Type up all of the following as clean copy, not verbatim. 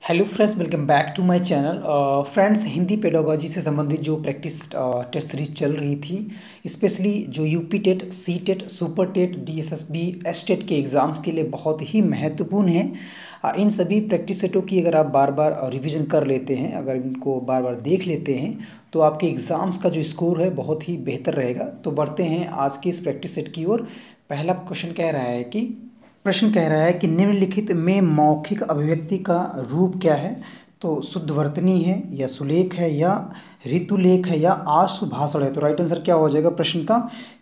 Hello friends, welcome back to my channel. Friends, Hindi pedagogy से संबंधित जो प्रैक्टिस टेस्ट सीरीज चल रही थी, स्पेशली जो UP TET, C TET, super TET, DSSB, S TET के एग्ज़ाम्स के लिए बहुत ही महत्वपूर्ण है। इन सभी प्रैक्टिस सेटों की अगर आप बार बार रिवीजन कर लेते हैं, अगर इनको बार बार देख लेते हैं, तो आपके एग्ज़ाम्स का जो स्कोर है बहुत ही बेहतर रहेगा। तो बढ़ते हैं आज के इस प्रैक्टिस सेट की ओर। पहला प्रश्न कह रहा है कि निम्नलिखित में मौखिक अभिव्यक्ति का रूप क्या है। तो शुद्धवर्तनी है या सुलेख है या ऋतुलेख है या आशु भाषण है। तो राइट आंसर क्या हो जाएगा प्रश्न का?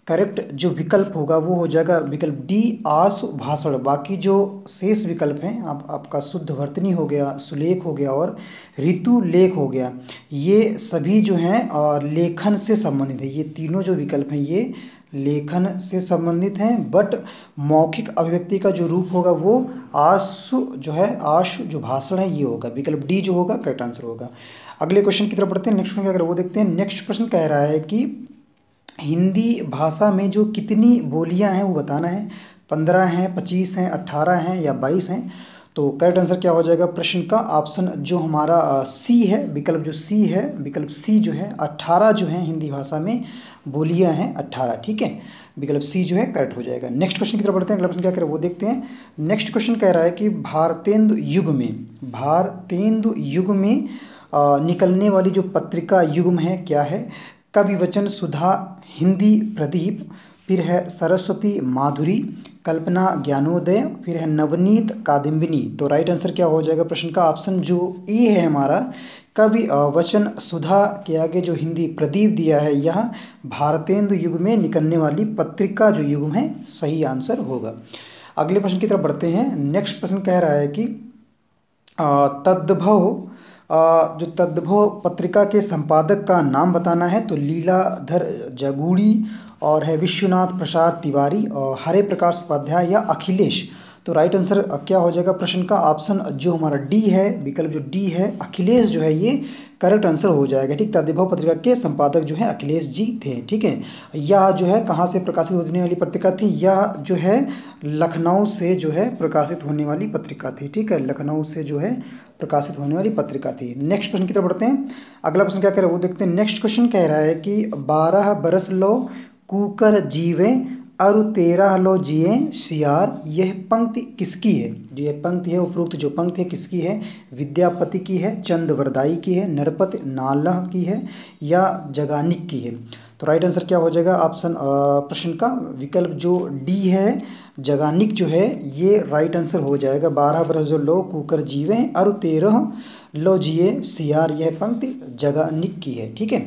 करेक्ट जो विकल्प होगा वो हो जाएगा विकल्प डी, आशु भाषण। बाकी जो शेष विकल्प हैं आपका शुद्धवर्तनी हो गया, सुलेख हो गया और ऋतुलेख हो गया, ये सभी जो हैं और लेखन से संबंधित है। ये तीनों जो विकल्प हैं ये लेखन से संबंधित हैं, बट मौखिक अभिव्यक्ति का जो रूप होगा वो आशु जो भाषण है ये होगा। विकल्प डी जो होगा करेक्ट आंसर होगा। अगले क्वेश्चन की तरफ बढ़ते हैं। नेक्स्ट क्वेश्चन अगर वो देखते हैं, नेक्स्ट प्रश्न कह रहा है कि हिंदी भाषा में जो कितनी बोलियां हैं वो बताना है। 15 हैं, 25 हैं, 18 हैं या 22 हैं। तो करेक्ट आंसर क्या हो जाएगा प्रश्न का? ऑप्शन जो हमारा सी है, विकल्प जो सी है, विकल्प सी जो है 18 जो है हिंदी भाषा में बोलियां हैं 18। ठीक है, विकल्प सी जो है करेक्ट हो जाएगा। नेक्स्ट क्वेश्चन की तरफ बढ़ते हैं। अगला प्रश्न क्या करें वो देखते हैं। नेक्स्ट क्वेश्चन कह रहा है कि भारतेंदु युग में निकलने वाली जो पत्रिका युग्म है क्या है? कवि वचन सुधा, हिंदी प्रदीप, फिर है सरस्वती माधुरी, कल्पना ज्ञानोदय, फिर है नवनीत कादम्बिनी। तो राइट आंसर क्या हो जाएगा प्रश्न का? ऑप्शन जो ए है हमारा, कवि वचन सुधा के आगे जो हिंदी प्रदीप दिया है, यह भारतेंदु युग में निकलने वाली पत्रिका जो युग्म है सही आंसर होगा। अगले प्रश्न की तरफ बढ़ते हैं। नेक्स्ट प्रश्न कह रहा है कि जो तद्भव पत्रिका के संपादक का नाम बताना है। तो लीलाधर जगूड़ी और है विश्वनाथ प्रसाद तिवारी और हरे प्रकाश उपाध्याय या अखिलेश। तो राइट आंसर क्या हो जाएगा प्रश्न का? ऑप्शन जो हमारा डी है, विकल्प जो डी है अखिलेश जो है ये करेक्ट आंसर हो जाएगा। ठीक, तद्भव पत्रिका के संपादक जो है अखिलेश जी थे। ठीक है, यह जो है कहाँ से प्रकाशित होने वाली पत्रिका थी? यह जो है लखनऊ से जो है प्रकाशित होने वाली पत्रिका थी। ठीक है, लखनऊ से जो है प्रकाशित होने वाली पत्रिका थी। नेक्स्ट प्रश्न की तरफ बढ़ते हैं। अगला प्रश्न क्या कह रहा है वो देखते हैं। नेक्स्ट क्वेश्चन कह रहा है कि 12 बरस लो कूकर जीवे अरु 13 लो जिए सियार, यह पंक्ति किसकी है? जो यह पंक्ति है, उपरोक्त जो पंक्ति है किसकी है? विद्यापति की है, चंदवरदाई की है, नरपत नालह की है या जगानिक की है? तो राइट आंसर क्या हो जाएगा ऑप्शन प्रश्न का? विकल्प जो डी है जगानिक जो है ये राइट आंसर हो जाएगा। 12 बरस जो लो कूकर जीवे अरु 13 लो जिए सियार, यह पंक्ति जगानिक की है। ठीक है,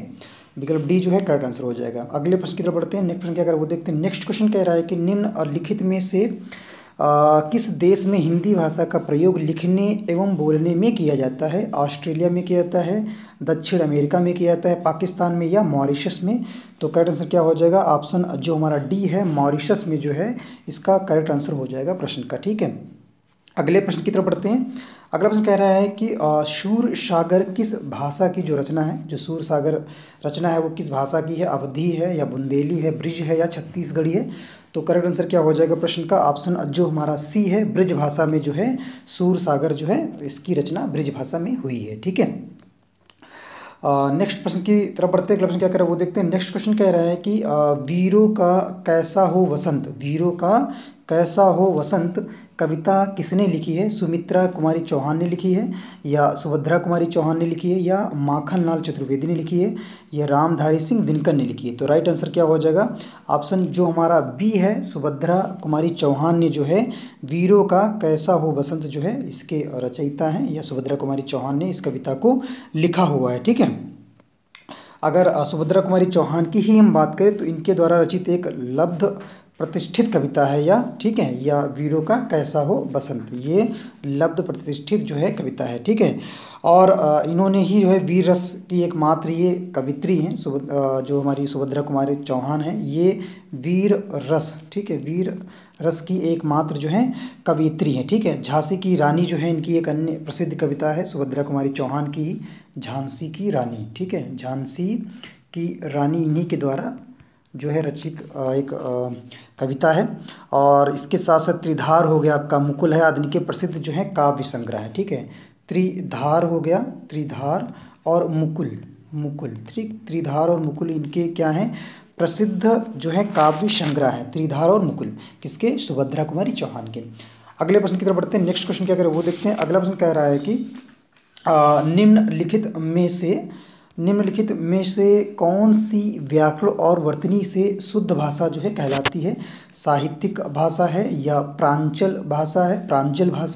विकल्प डी जो है करेक्ट आंसर हो जाएगा। अगले प्रश्न की तरफ बढ़ते हैं। नेक्स्ट प्रश्न क्या कर वो देखते हैं। नेक्स्ट क्वेश्चन कह रहा है कि निम्नलिखित में से किस देश में हिंदी भाषा का प्रयोग लिखने एवं बोलने में किया जाता है? ऑस्ट्रेलिया में किया जाता है, दक्षिण अमेरिका में किया जाता है, पाकिस्तान में या मॉरिशस में? तो करेक्ट आंसर क्या हो जाएगा? ऑप्शन जो हमारा डी है मॉरिशस में जो है इसका करेक्ट आंसर हो जाएगा प्रश्न का। ठीक है, अगले प्रश्न की तरफ बढ़ते हैं। अगला प्रश्न कह रहा है कि शूर सागर किस भाषा की जो रचना है? जो शूर सागर रचना है वो किस भाषा की है? अवधी है या बुंदेली है, ब्रिज है या छत्तीसगढ़ी है? तो करेक्ट आंसर क्या हो जाएगा प्रश्न का? ऑप्शन जो हमारा सी है, ब्रिज भाषा में जो है शूर सागर जो है इसकी रचना ब्रिज भाषा में हुई है। ठीक है, नेक्स्ट प्रश्न की तरफ बढ़ते हैं। प्रश्न क्या कर रहा है वो देखते हैं। नेक्स्ट क्वेश्चन कह रहा है कि वीरों का कैसा हो वसंत, वीरों का कैसा हो वसंत कविता किसने लिखी है? सुमित्रा कुमारी चौहान ने लिखी है या सुभद्रा कुमारी चौहान ने लिखी है या माखन लाल चतुर्वेदी ने लिखी है या रामधारी सिंह दिनकर ने लिखी है? तो राइट आंसर क्या हो जाएगा? ऑप्शन जो हमारा बी है, सुभद्रा कुमारी चौहान ने जो है वीरों का कैसा हो बसंत जो है इसके रचयिता हैं या सुभद्रा कुमारी चौहान ने इस कविता को लिखा हुआ है। ठीक है, अगर सुभद्रा कुमारी चौहान की ही हम बात करें तो इनके द्वारा रचित एक लब्ध प्रतिष्ठित कविता है या ठीक है या वीरों का कैसा हो बसंत, ये लब्ध प्रतिष्ठित जो है कविता है। ठीक है, और इन्होंने ही जो है वीर रस की एकमात्र ये कवित्री हैं। जो हमारी सुभद्रा कुमारी चौहान है ये वीर रस, ठीक है, वीर रस की एकमात्र जो है कवित्री हैं। ठीक है, झांसी की रानी जो है इनकी एक अन्य प्रसिद्ध कविता है सुभद्रा कुमारी चौहान की, झांसी की रानी। ठीक है, झांसी की रानी इन्हीं के द्वारा जो है रचित एक कविता है। और इसके साथ साथ त्रिधार हो गया आपका, मुकुल है, आदि के प्रसिद्ध जो है काव्य संग्रह है। ठीक है, त्रिधार हो गया, त्रिधार और मुकुल, मुकुल ठीक, त्रिधार और मुकुल इनके क्या हैं, प्रसिद्ध जो है काव्य संग्रह है, त्रिधार और मुकुल, किसके, सुभद्रा कुमारी चौहान के। अगले प्रश्न की तरफ बढ़ते हैं। नेक्स्ट क्वेश्चन क्या कह रहा है वो देखते हैं। अगला प्रश्न कह रहा है कि निम्नलिखित में से कौन सी व्याकरण और वर्तनी से शुद्ध भाषा जो है कहलाती है। साहित्यिक भाषा है या प्रांजल भाषा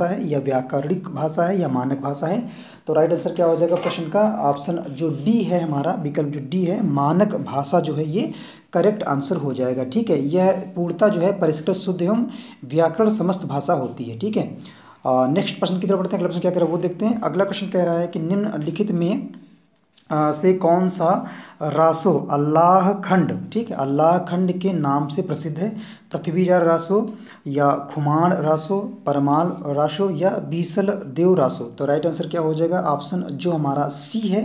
है या व्याकरणिक भाषा है या मानक भाषा है। तो राइट आंसर क्या हो जाएगा प्रश्न का, ऑप्शन जो डी है हमारा, विकल्प जो डी है, मानक भाषा जो है ये करेक्ट आंसर हो जाएगा। ठीक है, यह पूर्णतः जो है परिष्कृत शुद्ध एवं व्याकरण समस्त भाषा होती है। ठीक है, नेक्स्ट प्रश्न की तरफ बढ़ते हैं। अगला प्रश्न क्या कह रहा है वो देखते हैं। अगला क्वेश्चन कह रहा है कि निम्नलिखित में से कौन सा रासो अल्लाह खंड, ठीक है, अल्लाह खंड के नाम से प्रसिद्ध है। पृथ्वीजार रासो या खुमाण रासो, परमाल रासो या बीसल देव रासो। तो राइट आंसर क्या हो जाएगा, ऑप्शन जो हमारा सी है,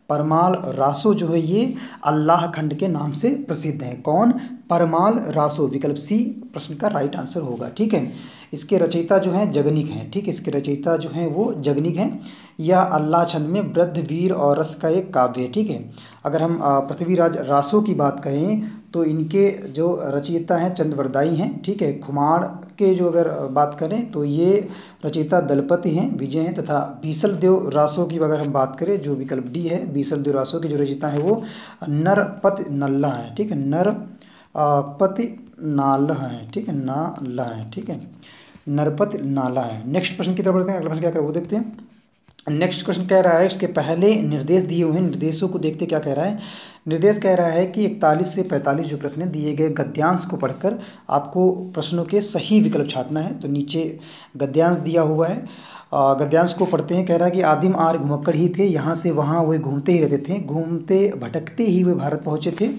परमाल रासो जो है ये अल्लाह खंड के नाम से प्रसिद्ध है। कौन, परमाल रासो, विकल्प सी प्रश्न का राइट आंसर होगा। ठीक है, इसके रचयिता जो हैं जगनिक हैं। ठीक है, इसके रचयिता जो हैं वो जगनिक हैं। यह अल्लाह छंद में वृद्ध, वीर और रस का एक काव्य है। ठीक है, अगर हम पृथ्वीराज रासो की बात करें तो इनके जो रचयिता हैं चंद्रवरदाई हैं। ठीक है, खुमाण के जो अगर बात करें तो ये रचयिता दलपति हैं, विजय हैं, तथा बीसल देव रासो की अगर हम बात करें जो विकल्प डी है, बीसल देव रासो के जो रचयिता हैं वो नरपति नल्ला है। ठीक है, नरपति नाला है। ठीक है, नाला है। ठीक है, नरपति नाला है। नेक्स्ट प्रश्न की तरफ बढ़ते हैं। अगला प्रश्न क्या कर वो देखते हैं। नेक्स्ट क्वेश्चन कह रहा है, इसके पहले निर्देश दिए हुए हैं, निर्देशों को देखते क्या कह रहा है। निर्देश कह रहा है कि 41 से 45 जो प्रश्न दिए गए गद्यांश को पढ़कर आपको प्रश्नों के सही विकल्प छांटना है। तो नीचे गद्यांश दिया हुआ है, गद्यांश को पढ़ते हैं। कह रहा है कि आदिम आर्य घुमक्कड़ ही थे, यहाँ से वहाँ वे घूमते ही रहते थे, घूमते भटकते ही वे भारत पहुँचे थे।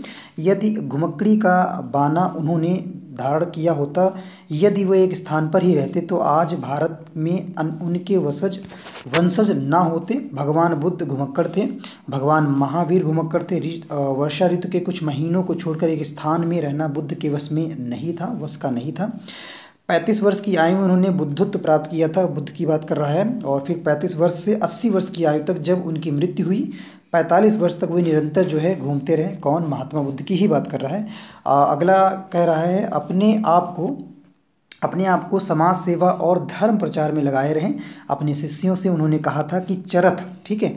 यदि घुमक्कड़ी का बाना उन्होंने धारण किया होता, यदि वे एक स्थान पर ही रहते तो आज भारत में उनके वंशज ना होते। भगवान बुद्ध घुमक्कड़ थे, भगवान महावीर घुमक्कड़ थे। वर्षा ऋतु के कुछ महीनों को छोड़कर एक स्थान में रहना बुद्ध के वश का नहीं था। 35 वर्ष की आयु में उन्होंने बुद्धत्व प्राप्त किया था, बुद्ध की बात कर रहा है। और फिर 35 वर्ष से 80 वर्ष की आयु तक जब उनकी मृत्यु हुई, 45 वर्ष तक वे निरंतर जो है घूमते रहे। कौन, महात्मा बुद्ध की ही बात कर रहा है। अगला कह रहा है अपने आप को समाज सेवा और धर्म प्रचार में लगाए रहें। अपने शिष्यों से उन्होंने कहा था कि चरथ, ठीक है,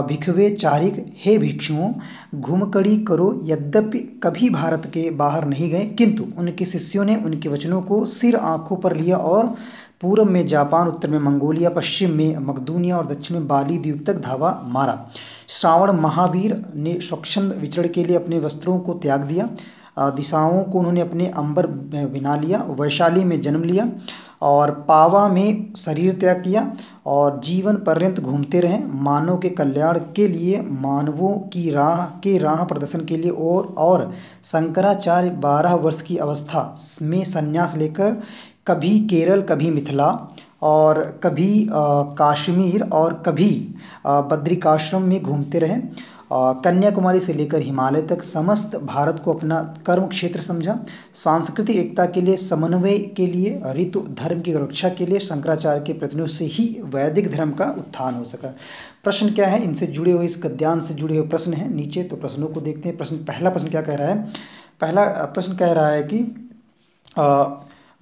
भिखवे चारिक, हे भिक्षुओं घुमकड़ी करो। यद्यपि कभी भारत के बाहर नहीं गए, किंतु उनके शिष्यों ने उनके वचनों को सिर आंखों पर लिया और पूर्व में जापान, उत्तर में मंगोलिया, पश्चिम में मकदूनिया और दक्षिण में बाली द्वीप तक धावा मारा। श्रावण महावीर ने स्वच्छंद विचरण के लिए अपने वस्त्रों को त्याग दिया। दिशाओं को उन्होंने अपने अंबर बिना लिया। वैशाली में जन्म लिया और पावा में शरीर त्याग किया और जीवन पर्यंत घूमते रहे। मानव के कल्याण के लिए, मानवों की राह प्रदर्शन के लिए और शंकराचार्य 12 वर्ष की अवस्था में संन्यास लेकर कभी केरल, कभी मिथिला और कभी कश्मीर और कभी बद्रिकाश्रम में घूमते रहे। कन्याकुमारी से लेकर हिमालय तक समस्त भारत को अपना कर्म क्षेत्र समझा। सांस्कृतिक एकता के लिए, समन्वय के लिए, ऋतु धर्म की रक्षा के लिए शंकराचार्य के प्रयत्नों से ही वैदिक धर्म का उत्थान हो सका। प्रश्न क्या है, इनसे जुड़े हुए, इस गद्यांश से जुड़े हुए प्रश्न हैं नीचे। तो प्रश्नों को देखते हैं। पहला प्रश्न क्या कह रहा है। पहला प्रश्न कह रहा है कि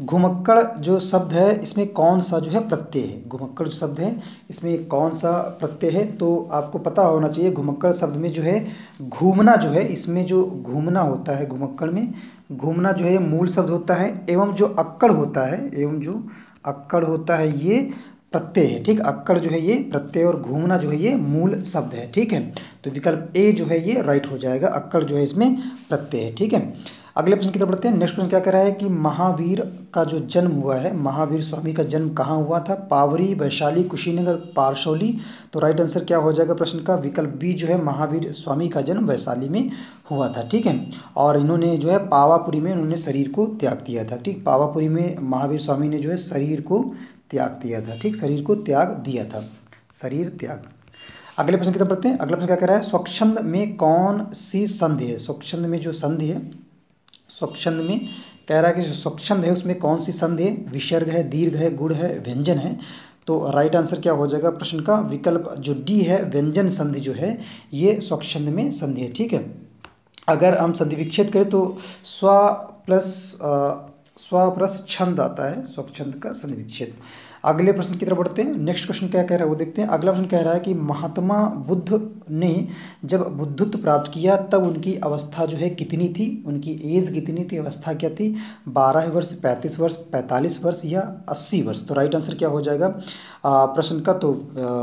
घुमक्कड़ जो शब्द है इसमें कौन सा जो है प्रत्यय है। घुमक्कड़ शब्द है इसमें कौन सा प्रत्यय है। तो आपको पता होना चाहिए घुमक्कड़ शब्द में जो है घूमना जो है, इसमें जो घूमना होता है, घुमक्कड़ में घूमना जो है मूल शब्द होता है, एवं जो अक्कड़ होता है ये प्रत्यय है। ठीक, अक्कड़ जो है ये प्रत्यय और घूमना जो है ये मूल शब्द है। ठीक है, तो विकल्प ए जो है ये राइट हो जाएगा। अक्कड़ जो है इसमें प्रत्यय है। ठीक है, अगले प्रश्न की तरफ बढ़ते हैं। नेक्स्ट प्रश्न क्या कह रहा है कि महावीर का जो जन्म हुआ है, महावीर स्वामी का जन्म कहाँ हुआ था। पावरी, वैशाली, कुशीनगर, पारसौली। तो राइट आंसर क्या हो जाएगा प्रश्न का, विकल्प बी जो है महावीर स्वामी का जन्म वैशाली में हुआ था। ठीक है, और इन्होंने जो है पावापुरी में उन्होंने शरीर को त्याग दिया था। ठीक, पावापुरी में महावीर स्वामी ने जो है शरीर को त्याग दिया था। ठीक, शरीर को त्याग दिया था, शरीर त्याग। अगले प्रश्न की तरफ बढ़ते हैं। अगला प्रश्न क्या कह रहा है, स्वच्छंद में कौन सी संधि है। स्वच्छंद में जो संधि है, स्वच्छंद में कह रहा है कि जो स्वच्छंद है उसमें कौन सी संधि है। विसर्ग है, दीर्घ है, गुण है, व्यंजन है। तो राइट आंसर क्या हो जाएगा प्रश्न का? विकल्प जो डी है, व्यंजन संधि जो है ये स्वच्छंद में संधि है। ठीक है, अगर हम संधि विच्छेद करें तो स्व प्लस छंद आता है, स्वच्छंद का संधि विच्छेद। अगले प्रश्न की तरफ बढ़ते हैं। नेक्स्ट क्वेश्चन क्या कह रहा है वो देखते हैं। अगला प्रश्न कह रहा है कि महात्मा बुद्ध ने जब बुद्धत्व प्राप्त किया तब उनकी अवस्था जो है कितनी थी, उनकी एज कितनी थी, अवस्था क्या थी? 12 वर्ष, 35 वर्ष, 45 वर्ष या 80 वर्ष? तो राइट आंसर क्या हो जाएगा प्रश्न का? तो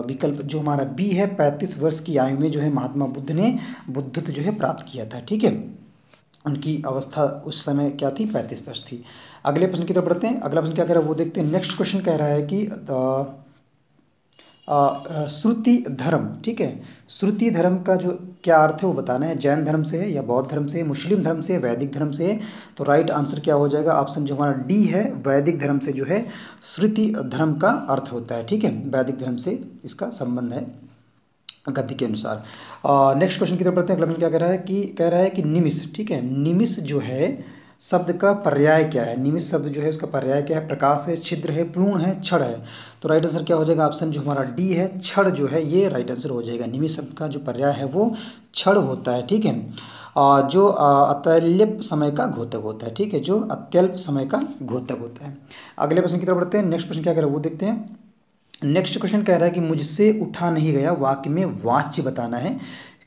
विकल्प जो हमारा बी है, 35 वर्ष की आयु में जो है महात्मा बुद्ध ने बुद्धत्व जो है प्राप्त किया था। ठीक है, उनकी अवस्था उस समय क्या थी? 35 वर्ष थी। अगले प्रश्न की तरफ बढ़ते हैं। अगला प्रश्न क्या कह रहा है वो देखते हैं। नेक्स्ट क्वेश्चन कह रहा है कि श्रुति धर्म, ठीक है, श्रुति धर्म का जो क्या अर्थ है वो बताना है। जैन धर्म से है या बौद्ध धर्म से है, मुस्लिम धर्म से है, वैदिक धर्म से है? तो राइट आंसर क्या हो जाएगा? ऑप्शन जो हमारा डी है, वैदिक धर्म से जो है श्रुति धर्म का अर्थ होता है। ठीक है, वैदिक धर्म से इसका संबंध है गद्य के अनुसार। नेक्स्ट क्वेश्चन की तरफ बढ़ते हैं। अगला प्रश्न क्या कह रहा है कि निमिष, ठीक है, निमिष जो है शब्द का पर्याय क्या है? निमिष शब्द जो है उसका पर्याय क्या है? प्रकाश है, छिद्र है, पूर्ण है, क्षण है? तो राइट आंसर क्या हो जाएगा? ऑप्शन जो हमारा डी है, क्षण जो है ये राइट आंसर हो जाएगा। निमिष शब्द का जो पर्याय है वो क्षण होता है। ठीक है, जो अत्यल्प समय का घोतक होता है। ठीक है, जो अत्यल्प समय का घोतक होता है। अगले प्रश्न की तरफ बढ़ते हैं। नेक्स्ट प्रश्न क्या कह रहा है वो देखते हैं। नेक्स्ट क्वेश्चन कह रहा है कि मुझसे उठा नहीं गया वाक्य में वाच्य बताना है।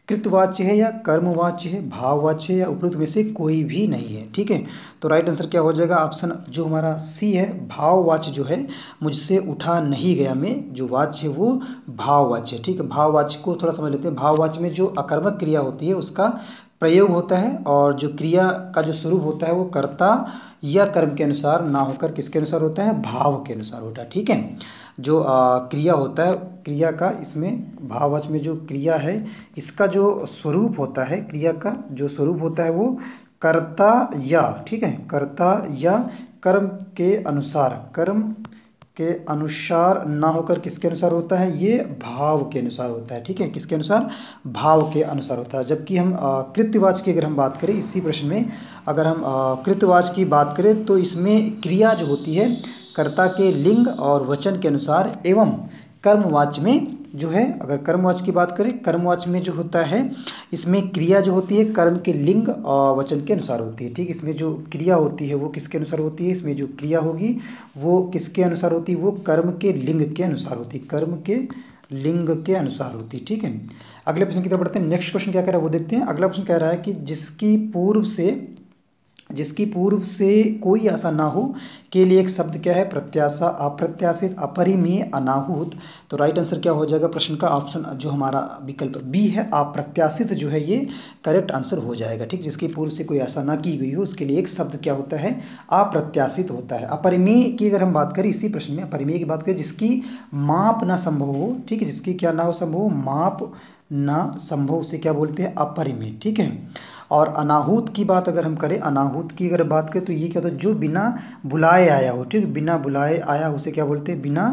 कृतवाच्य है या कर्मवाच्य है, भाववाच्य है या उपरोक्त में से कोई भी नहीं है? ठीक है, तो राइट आंसर क्या हो जाएगा? ऑप्शन जो हमारा सी है, भाववाच्य जो है मुझसे उठा नहीं गया में जो वाच्य है वो भाववाच्य है। ठीक है, भाववाच्य को थोड़ा समझ लेते हैं। भाववाच्य में जो अकर्मक क्रिया होती है उसका प्रयोग होता है और जो क्रिया का जो स्वरूप होता है वो कर्ता या कर्म के अनुसार ना होकर किसके अनुसार होता है? भाव के अनुसार होता है। ठीक है, जो क्रिया होता है, क्रिया का इसमें भाववाच्य में जो क्रिया है इसका जो स्वरूप होता है, क्रिया का जो स्वरूप होता है वो कर्ता या, ठीक है, कर्ता या कर्म के अनुसार, कर्म के अनुसार ना होकर किसके अनुसार होता है? ये भाव के अनुसार होता है। ठीक है, किसके अनुसार? भाव के अनुसार होता है। जबकि हम कृत्यवाच्य की अगर हम बात करें इसी प्रश्न में, अगर हम कृत्यवाच्य की बात करें तो इसमें क्रिया जो होती है कर्ता के लिंग और वचन के अनुसार एवं कर्मवाच्य में जो है, अगर कर्मवाच्य की बात करें, कर्मवाच्य में जो होता है इसमें क्रिया जो होती है कर्म के लिंग और वचन के अनुसार होती है। ठीक, इसमें जो क्रिया होती है वो किसके अनुसार होती है? इसमें जो क्रिया होगी वो किसके अनुसार होती है? वो कर्म के लिंग के अनुसार होती है, कर्म के लिंग के अनुसार होती है। ठीक है, अगले प्रश्न की तरफ बढ़ते हैं। नेक्स्ट क्वेश्चन क्या कह रहा है वो देखते हैं। अगला प्रश्न कह रहा है कि जिसकी पूर्व से कोई आशा ना हो के लिए एक शब्द क्या है? प्रत्याशा, अप्रत्याशित, अपरिमेय, अनाहूत। तो राइट आंसर क्या हो जाएगा प्रश्न का? ऑप्शन जो हमारा विकल्प बी है, अप्रत्याशित जो है ये करेक्ट आंसर हो जाएगा। ठीक, जिसकी पूर्व से कोई आशा ना की गई हो उसके लिए एक शब्द क्या होता है? अप्रत्याशित होता है। अपरिमेय की अगर हम बात करें इसी प्रश्न में, अपरिमेय की बात करें जिसकी माप ना संभव हो, ठीक है, जिसकी क्या ना हो संभव, माप ना संभव, उसे क्या बोलते हैं? अपरिमेय। ठीक है, और अनाहूत की बात अगर हम करें, अनाहूत की अगर बात करें तो ये क्या होता है? जो बिना बुलाए आया हो। ठीक, बिना बुलाए आया उसे क्या बोलते हैं? बिना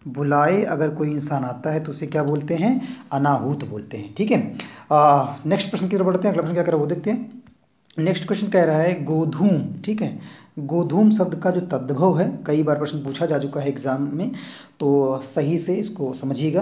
बुलाए अगर कोई इंसान आता है तो उसे क्या बोलते हैं? अनाहूत बोलते हैं। ठीक है, नेक्स्ट प्रश्न की तरफ बढ़ते हैं। अगला प्रश्न क्या कर रहा है वो देखते हैं। नेक्स्ट क्वेश्चन कह रहा है गोधूम, ठीक है, गोधूम शब्द का जो तद्भव है, कई बार प्रश्न पूछा जा चुका है एग्जाम में, तो सही से इसको समझिएगा।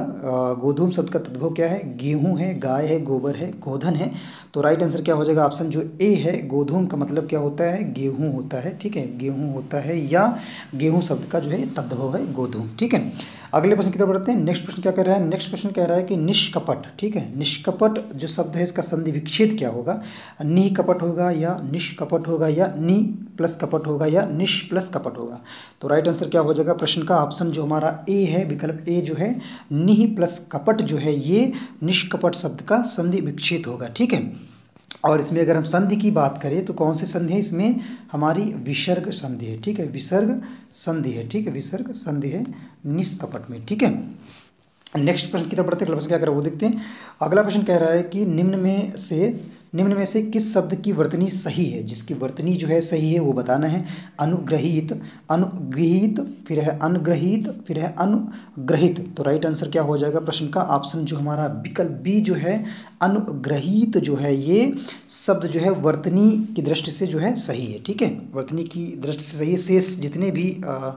गोधूम शब्द का तद्भव क्या है? गेहूं है, गाय है, गोबर है, गोधन है? तो राइट आंसर क्या हो जाएगा? ऑप्शन जो ए है, गोधूम का मतलब क्या होता है? गेहूं होता है। ठीक है, गेहूं होता है या गेहूं शब्द का जो है तद्भव है गोधूम। ठीक है, अगले प्रश्न की तरफ बढ़ते हैं। नेक्स्ट प्रश्न क्या कह रहा है? नेक्स्ट प्रश्न कह रहा है कि निष्कपट, ठीक है, निष्कपट जो शब्द है इसका संधि विच्छेद क्या होगा? निकपट होगा या निष्कपट होगा या नि प्लस कपट होगा या निश प्लस कपट होगा? तो राइट आंसर क्या हो जाएगा प्रश्न का? ऑप्शन जो हमारा ए है, विकल्प ए जो है निह प्लस कपट जो है ये निष्कपट शब्द का संधि विच्छेद होगा। ठीक है, और इसमें अगर हम संधि की बात करें तो कौन सी संधि है? इसमें हमारी विसर्ग संधि है। ठीक है, विसर्ग संधि है। ठीक है, विसर्ग संधि है निष्कपट में। ठीक है, नेक्स्ट प्रश्न की तरफ बढ़ते हैं। अगला प्रश्न क्या कर रहा है वो देखते हैं। अगला प्रश्न कह रहा है कि निम्न में से निम्न में से किस शब्द की वर्तनी सही है, जिसकी वर्तनी जो है सही है वो बताना है। अनुग्रहित, अनुगृहित, फिर है अनग्रहित, फिर है अनुग्रहित। तो राइट आंसर क्या हो जाएगा प्रश्न का? ऑप्शन जो हमारा विकल्प बी जो है अनुग्रहित जो है ये शब्द जो है वर्तनी की दृष्टि से जो है सही है। ठीक है, वर्तनी की दृष्टि से सही है। शेष जितने भी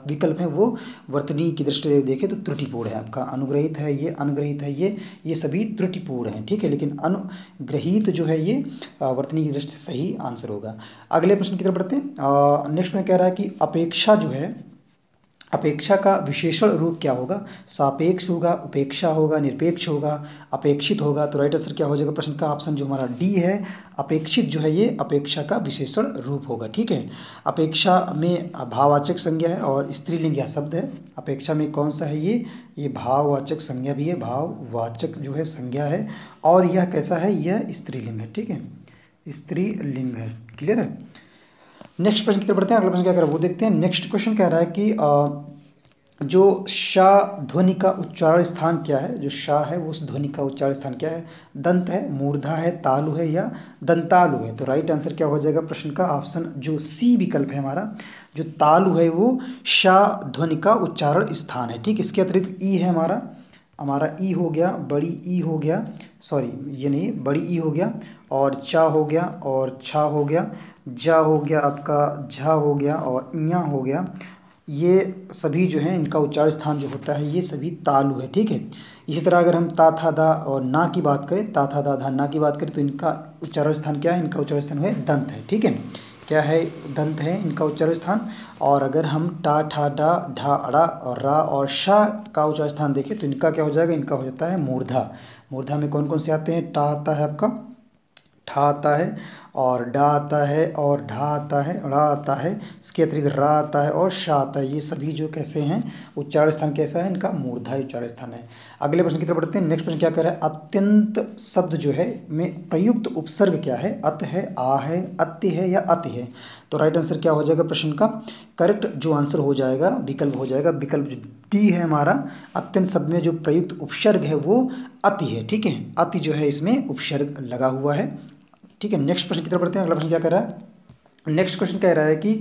विकल्प हैं वो वर्तनी की दृष्टि से देखें तो त्रुटिपूर्ण है। आपका अनुग्रहित है ये, अनग्रहित है ये सभी त्रुटिपूर्ण हैं। ठीक है, लेकिन अनुग्रहित जो है ये वर्तनी की दृष्टि से सही आंसर होगा। अगले प्रश्न की तरफ बढ़ते हैं। नेक्स्ट में कह रहा है कि अपेक्षा जो है, अपेक्षा का विशेषण रूप क्या होगा? सापेक्ष होगा, उपेक्षा होगा, निरपेक्ष होगा, अपेक्षित होगा। तो राइट आंसर क्या हो जाएगा प्रश्न का? ऑप्शन जो हमारा डी है अपेक्षित जो है ये अपेक्षा का विशेषण रूप होगा। ठीक है, अपेक्षा में भाववाचक संज्ञा है और स्त्रीलिंग यह शब्द है। अपेक्षा में कौन सा है ये भाववाचक संज्ञा भी है, भाववाचक जो है संज्ञा है, और यह कैसा है? यह स्त्रीलिंग है। ठीक है, स्त्रीलिंग है। क्लियर है? नेक्स्ट प्रश्न की तरफ बढ़ते हैं। अगला प्रश्न क्या कह रहा है वो देखते हैं। नेक्स्ट क्वेश्चन कह रहा है कि जो शा ध्वनि का उच्चारण स्थान क्या है? जो शा है वो उस ध्वनि का उच्चारण स्थान क्या है? दंत है, मूर्धा है, तालु है या दंतालु है? तो राइट आंसर क्या हो जाएगा प्रश्न का? ऑप्शन जो सी विकल्प है हमारा, जो तालु है वो शा ध्वनि का उच्चारण स्थान है। ठीक, इसके अतिरिक्त ई है हमारा ई हो गया, बड़ी ई हो गया, सॉरी ये नहीं, बड़ी ई हो गया, और चा हो गया, और छा हो गया, जा हो गया, आपका झा हो गया, और इया हो गया। ये सभी जो है इनका उच्चारण स्थान जो होता है ये सभी तालु है। ठीक है, इसी तरह अगर हम ता था दा और ना की बात करें, ता था दा धा ना की बात करें, तो इनका उच्चारण स्थान क्या है? इनका उच्चारण स्थान है दंत है। ठीक है, क्या है? दंत है इनका उच्चारण स्थान। और अगर हम टा ठा डा ढा अड़ा और रा और शा का उच्चारण स्थान देखें तो इनका क्या हो जाएगा? इनका हो जाता है मूर्धा। मूर्धा में कौन कौन से आते हैं? टा आता है आपका, ठा आता है, और डा आता है, और ढा आता है, ड़ा आता है, इसके अतिरिक्त रा आता है, और शा आता है। ये सभी जो कैसे हैं? उच्चारण स्थान कैसा है इनका? मूर्धा उच्चारण स्थान है। अगले प्रश्न की तरफ बढ़ते हैं। नेक्स्ट प्रश्न क्या कह रहा है? अत्यंत शब्द जो है में प्रयुक्त उपसर्ग क्या है? अत है, आ है, अत्य है या अति है? तो राइट आंसर क्या हो जाएगा प्रश्न का? करेक्ट जो आंसर हो जाएगा विकल्प हो जाएगा, विकल्प जो डी है हमारा। अत्यंत शब्द में जो प्रयुक्त उपसर्ग है वो अति है। ठीक है, अति जो है इसमें उपसर्ग लगा हुआ है। ठीक है, नेक्स्ट प्रश्न की तरफ बढ़ते हैं। अगला प्रश्न क्या कह रहा है? नेक्स्ट क्वेश्चन कह रहा है कि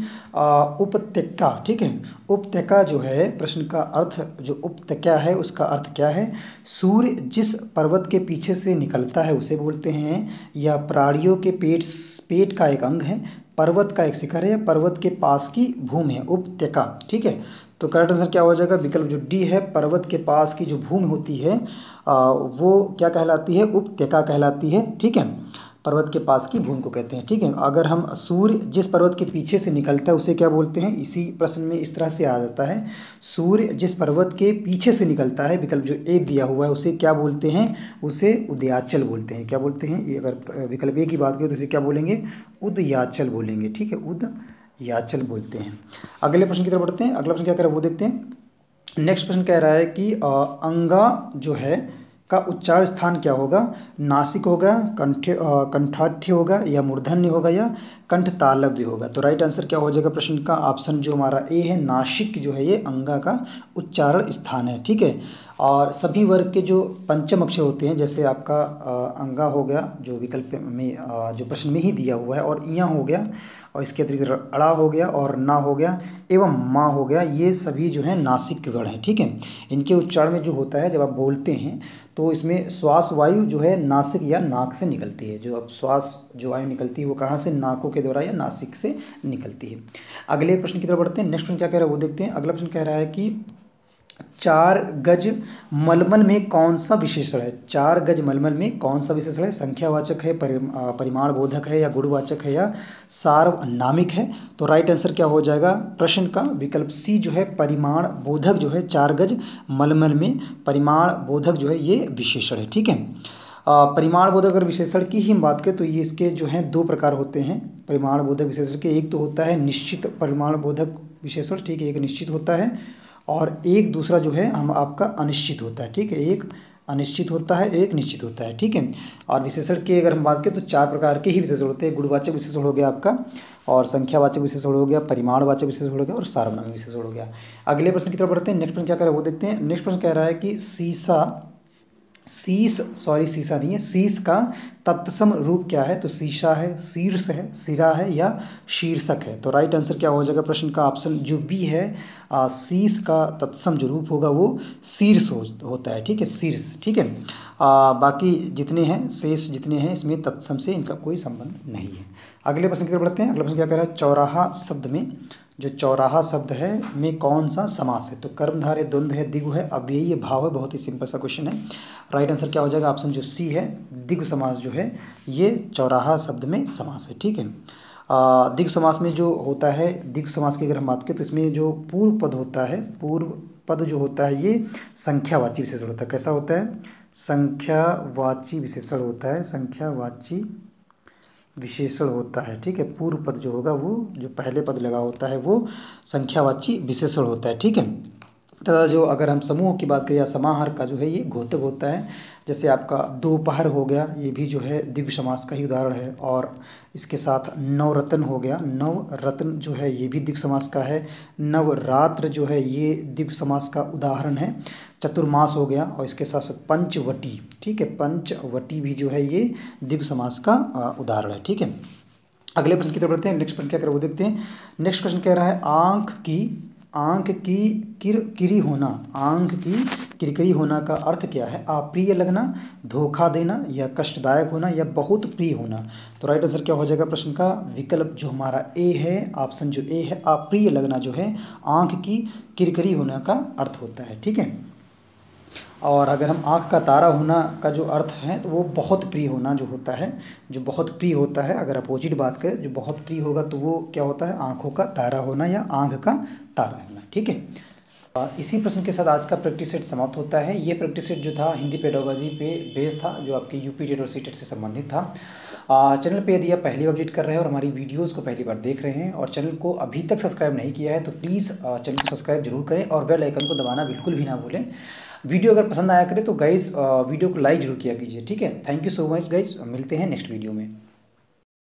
उपत्यका। ठीक है, उपत्यका जो है प्रश्न का अर्थ, जो उपत्यका है उसका अर्थ क्या है? सूर्य जिस पर्वत के पीछे से निकलता है उसे बोलते हैं, या प्राणियों के पेट का एक अंग है, पर्वत का एक शिखर है, या पर्वत के पास की भूमि है? उपत्यका। ठीक है, तो करेक्ट आंसर क्या हो जाएगा? विकल्प जो डी है, पर्वत के पास की जो भूमि होती है वो क्या कहलाती है? उपत्यका कहलाती है। ठीक है, पर्वत के पास की भूमि को कहते हैं। ठीक है, अगर हम सूर्य जिस पर्वत के पीछे से निकलता है उसे क्या बोलते हैं? इसी प्रश्न में इस तरह से आ जाता है, सूर्य जिस पर्वत के पीछे से निकलता है, विकल्प जो एक दिया हुआ है, उसे क्या बोलते हैं? उसे उदयाचल बोलते हैं। क्या बोलते हैं? ये अगर विकल्प ए की बात करें तो इसे क्या बोलेंगे? उदयाचल बोलेंगे। ठीक है, उदयाचल बोलते हैं। अगले प्रश्न की तरफ बढ़ते हैं। अगला प्रश्न क्या कह रहा है वो देखते हैं। नेक्स्ट प्रश्न कह रहा है कि अंगा जो है का उच्चारण स्थान क्या होगा? नासिक होगा, कंठाठ्य होगा, या मूर्धन्य होगा, या कंठ तालव्य होगा? तो राइट आंसर क्या हो जाएगा प्रश्न का? ऑप्शन जो हमारा ए है, नासिक जो है ये अंगा का उच्चारण स्थान है। ठीक है, और सभी वर्ग के जो पंचम अक्षर होते हैं, जैसे आपका अंगा हो गया जो विकल्प में जो प्रश्न में ही दिया हुआ है, और इया हो गया, और इसके अतिरिक्त अड़ा हो गया, और ना हो गया, एवं माँ हो गया, ये सभी जो है नासिक गण हैं। ठीक है, इनके उच्चारण में जो होता है जब आप बोलते हैं तो इसमें श्वास वायु जो है नासिक या नाक से निकलती है। जो अब श्वास जो वायु निकलती है वो कहाँ से? नाकों के द्वारा या नासिक से निकलती है। अगले प्रश्न की तरफ बढ़ते हैं। नेक्स्ट प्रश्न क्या कह रहा है वो देखते हैं। अगला प्रश्न कह रहा है कि 4 गज मलमल में कौन सा विशेषण है? 4 गज मलमल में कौन सा विशेषण है? संख्यावाचक है, परिमाण बोधक है, या गुणवाचक है, या सार्वनामिक है? तो राइट आंसर क्या हो जाएगा प्रश्न का? विकल्प सी जो है परिमाण बोधक जो है, 4 गज मलमल में परिमाण बोधक जो है ये विशेषण है। ठीक है, परिमाण बोधक अगर विशेषण की ही हम बात करें तो ये इसके जो हैं 2 प्रकार होते हैं परिमाण बोधक विशेषण के। एक तो होता है निश्चित परिमाण बोधक विशेषण। ठीक है, एक निश्चित होता है, और एक दूसरा जो है हम आपका अनिश्चित होता है। ठीक है, एक अनिश्चित होता है, एक निश्चित होता है। ठीक है, और विशेषण की अगर हम बात करें तो 4 प्रकार के ही विशेषण होते हैं। गुणवाचक विशेषण हो गया आपका, और संख्यावाचक विशेषण हो गया, परिमाणवाचक विशेषण हो गया, और सार्वनामिक विशेषण हो गया। अगले प्रश्न की तरफ बढ़ते हैं। नेक्स्ट प्रश्न क्या कह रहा है वो देखते हैं। नेक्स्ट प्रश्न कह रहा है कि शीश, सॉरी शीशा नहीं है, शीश का तत्सम रूप क्या है? तो शीशा है, शीर्ष है, सिरा है या शीर्षक है। तो राइट आंसर क्या हो जाएगा प्रश्न का? ऑप्शन जो बी है, शीश का तत्सम जो रूप होगा वो शीर्ष होता है। ठीक है, शीर्ष। ठीक है, बाकी जितने हैं, शेष जितने हैं, इसमें तत्सम से इनका कोई संबंध नहीं है। अगले प्रश्न की तरफ बढ़ते हैं। अगला प्रश्न क्या कह रहा है? चौराहा शब्द में, जो चौराहा शब्द है में कौन सा समास है? तो कर्मधारय, द्वंद्व है, द्विगु है, अव्ययीय भाव है। बहुत ही सिंपल सा क्वेश्चन है। राइट आंसर क्या हो जाएगा? ऑप्शन जो सी है, द्विगु समास जो है ये चौराहा शब्द में समास है। ठीक है, द्विगु समास में जो होता है, द्विगु समास की अगर हम बात करें तो इसमें जो पूर्व पद होता है, पूर्व पद जो होता है ये संख्यावाची विशेषण होता है। कैसा होता है? संख्यावाची विशेषण होता है, संख्यावाची विशेषण होता है। ठीक है, पूर्व पद जो होगा वो, जो पहले पद लगा होता है वो संख्यावाची विशेषण होता है। ठीक है, तथा जो अगर हम समूह की बात करें या समाहार का जो है ये घोतक होता है। जैसे आपका दोपहर हो गया, ये भी जो है द्विगु समास का ही उदाहरण है। और इसके साथ नवरत्न हो गया, नवरत्न जो है ये भी द्विगु समास का है। नवरात्र जो है ये द्विगु समास का उदाहरण है। चतुर्मास हो गया, और इसके साथ साथ पंचवटी, ठीक है, पंचवटी भी जो है ये द्विगु समास का उदाहरण है। ठीक है, अगले प्रश्न की तरफ बढ़ते हैं। नेक्स्ट प्रश्न क्या कर रहे हैं वो देखते हैं। नेक्स्ट क्वेश्चन कह रहा है आंख की किरकिरी होना, आंख की किरकिरी होना का अर्थ क्या है? अप्रिय लगना, धोखा देना या कष्टदायक होना या बहुत प्रिय होना। तो राइट आंसर क्या हो जाएगा प्रश्न का? विकल्प जो हमारा ए है, ऑप्शन जो ए है, अप्रिय लगना जो है आंख की किरकिरी होने का अर्थ होता है। ठीक है, और अगर हम आँख का तारा होना का जो अर्थ है तो वो बहुत प्रिय होना जो होता है, जो बहुत प्रिय होता है। अगर अपोजिट बात करें, जो बहुत प्रिय होगा तो वो क्या होता है? आँखों का तारा होना या आँख का तारा होना। ठीक है, इसी प्रश्न के साथ आज का प्रैक्टिस सेट समाप्त होता है। ये प्रैक्टिस सेट जो था हिंदी पेडागोजी पे बेस्ड था, जो आपके यूपी टेट और सीटेट से संबंधित था। चैनल पे यदि आप पहली बार विजिट कर रहे हैं और हमारी वीडियोस को पहली बार देख रहे हैं और चैनल को अभी तक सब्सक्राइब नहीं किया है तो प्लीज़ चैनल को सब्सक्राइब जरूर करें और बेल आइकन को दबाना बिल्कुल भी ना भूलें। वीडियो अगर पसंद आया करे तो गाइज़ वीडियो को लाइक जरूर किया कीजिए। ठीक है, thank you so much guys, मिलते हैं नेक्स्ट वीडियो में।